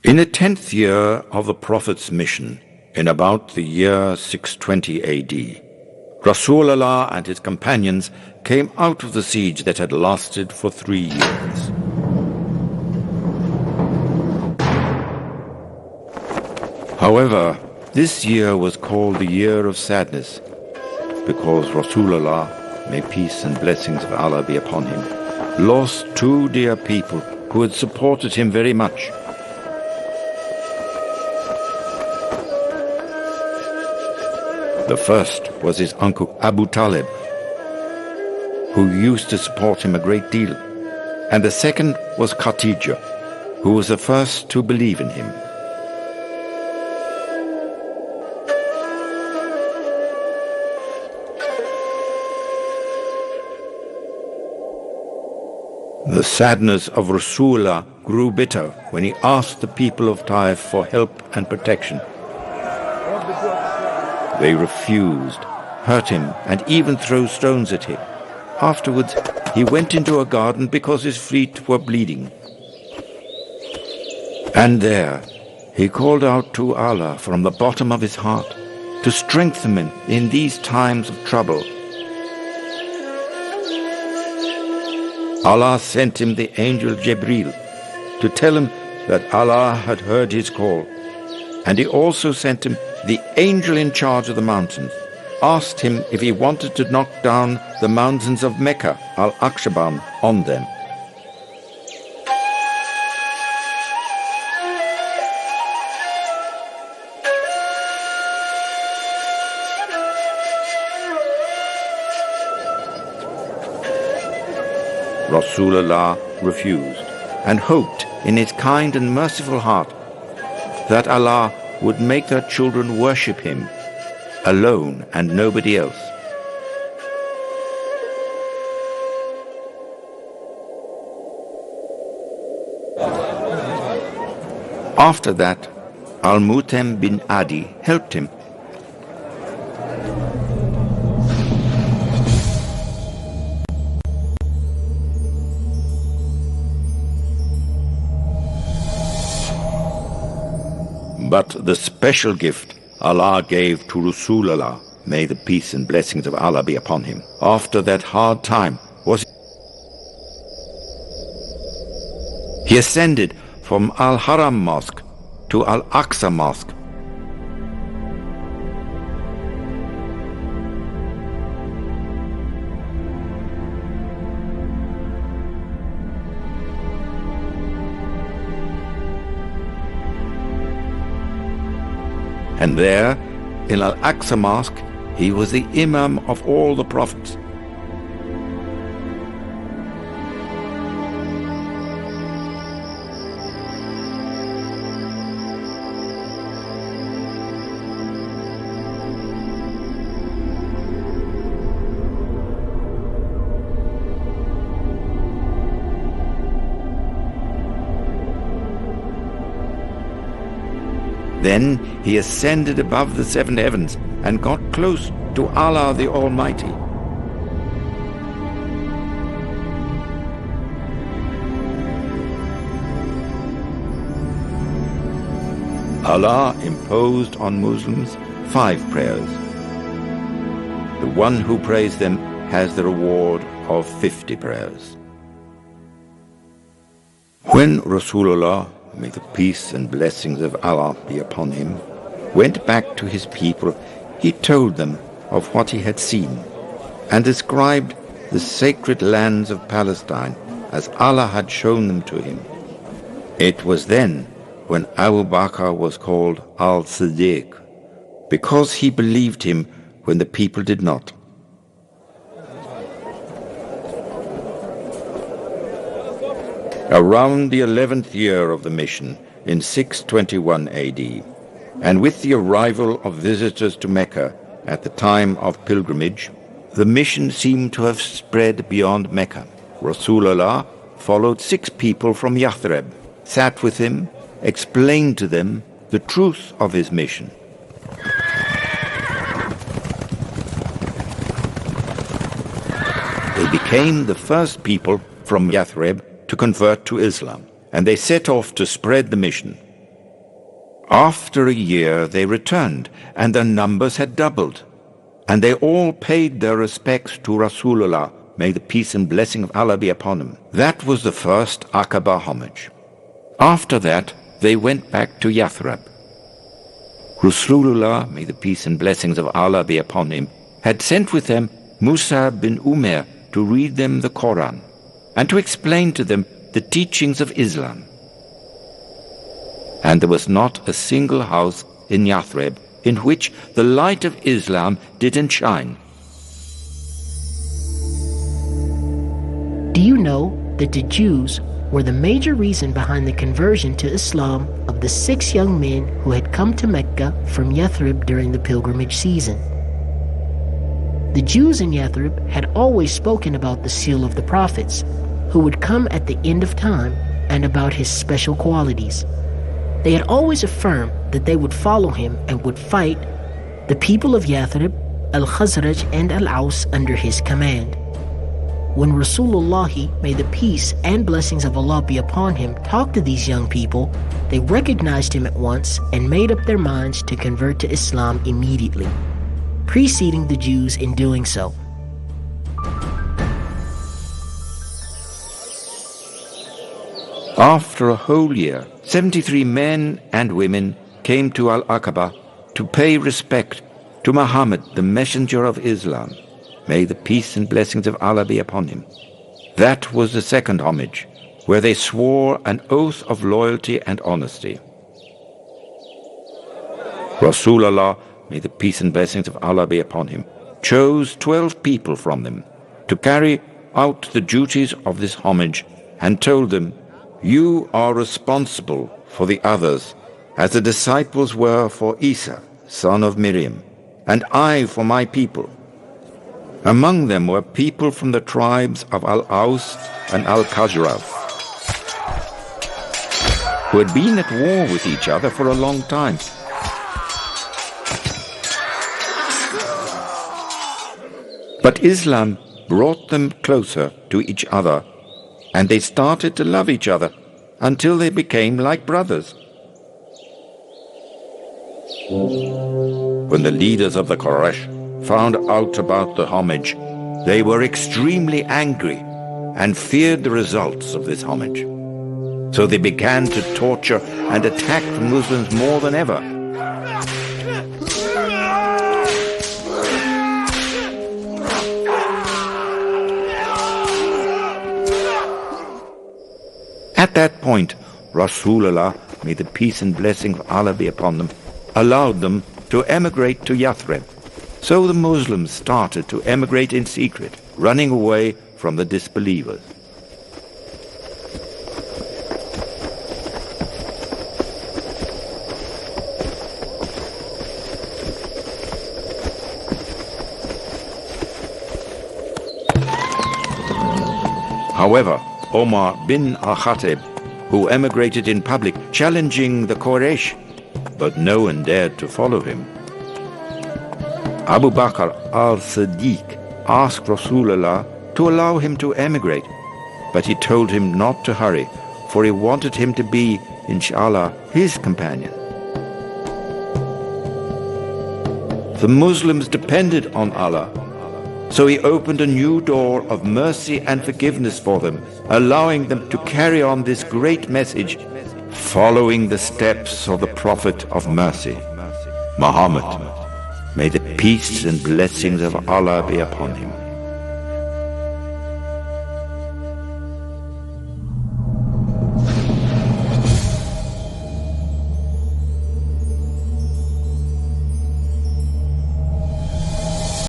In the 10th year of the Prophet's mission, in about the year 620 AD, Rasulullah and his companions came out of the siege that had lasted for 3 years. However, this year was called the year of sadness because Rasulullah, may peace and blessings of Allah be upon him, lost 2 dear people who had supported him very much. The first was his uncle Abu Talib, who used to support him a great deal, and the second was Khatijah, who was the first to believe in him. The sadness of Rasulullah grew bitter when he asked the people of Taif for help and protection. They refused, hurt him, and even threw stones at him. Afterwards, he went into a garden because his feet were bleeding. And there, he called out to Allah from the bottom of his heart to strengthen him in these times of trouble. Allah sent him the angel Jibreel to tell him that Allah had heard his call, and he also sent him the angel in charge of the mountains, asked him if he wanted to knock down the mountains of Mecca, Al-Aqshaban, on them. Rasulullah refused and hoped in his kind and merciful heart that Allah would make their children worship him alone and nobody else. After that, Al-Mutem bin Adi helped him. But the special gift Allah gave to Rasulullah, may the peace and blessings of Allah be upon him, after that hard time was he ascended from Al-Haram Mosque to Al-Aqsa Mosque. And there, in Al-Aqsa Mosque, he was the Imam of all the prophets. Then he ascended above the 7 heavens and got close to Allah the Almighty. Allah imposed on Muslims 5 prayers. The one who prays them has the reward of 50 prayers. When Rasulullah, may the peace and blessings of Allah be upon him, went back to his people, he told them of what he had seen and described the sacred lands of Palestine as Allah had shown them to him. It was then when Abu Bakr was called Al-Siddiq, because he believed him when the people did not. Around the 11th year of the mission, in 621 AD, and with the arrival of visitors to Mecca at the time of pilgrimage, the mission seemed to have spread beyond Mecca. Rasulullah followed 6 people from Yathrib, sat with him, explained to them the truth of his mission. They became the first people from Yathrib to convert to Islam, and they set off to spread the mission. After a year they returned, and their numbers had doubled. And they all paid their respects to Rasulullah, may the peace and blessing of Allah be upon him. That was the first Aqaba homage. After that, they went back to Yathrib. Rasulullah, may the peace and blessings of Allah be upon him, had sent with them Musa bin Umair to read them the Quran and to explain to them the teachings of Islam. And there was not a single house in Yathrib in which the light of Islam didn't shine. Do you know that the Jews were the major reason behind the conversion to Islam of the 6 young men who had come to Mecca from Yathrib during the pilgrimage season? The Jews in Yathrib had always spoken about the seal of the prophets, who would come at the end of time, and about his special qualities. They had always affirmed that they would follow him and would fight the people of Yathrib, Al-Khazraj, and Al-Aus under his command. When Rasulullah, may the peace and blessings of Allah be upon him, talked to these young people, they recognized him at once and made up their minds to convert to Islam immediately, preceding the Jews in doing so. After a whole year, 73 men and women came to Al-Aqaba to pay respect to Muhammad, the messenger of Islam. May the peace and blessings of Allah be upon him. That was the second homage, where they swore an oath of loyalty and honesty. Rasulullah, may the peace and blessings of Allah be upon him, chose 12 people from them to carry out the duties of this homage and told them, "You are responsible for the others, as the disciples were for Isa, son of Miriam, and I for my people." Among them were people from the tribes of Al-Aus and Al-Khazraj, who had been at war with each other for a long time. But Islam brought them closer to each other, and they started to love each other until they became like brothers. When the leaders of the Quraysh found out about the homage, they were extremely angry and feared the results of this homage. So they began to torture and attack the Muslims more than ever. At that point, Rasulullah, may the peace and blessing of Allah be upon them, allowed them to emigrate to Yathrib. So the Muslims started to emigrate in secret, running away from the disbelievers. However, Omar bin al-Khattab, who emigrated in public, challenging the Quraysh, but no one dared to follow him. Abu Bakr al-Siddiq asked Rasulullah to allow him to emigrate, but he told him not to hurry, for he wanted him to be, inshallah, his companion. The Muslims depended on Allah, so he opened a new door of mercy and forgiveness for them, allowing them to carry on this great message, following the steps of the Prophet of Mercy, Muhammad. May the peace and blessings of Allah be upon him.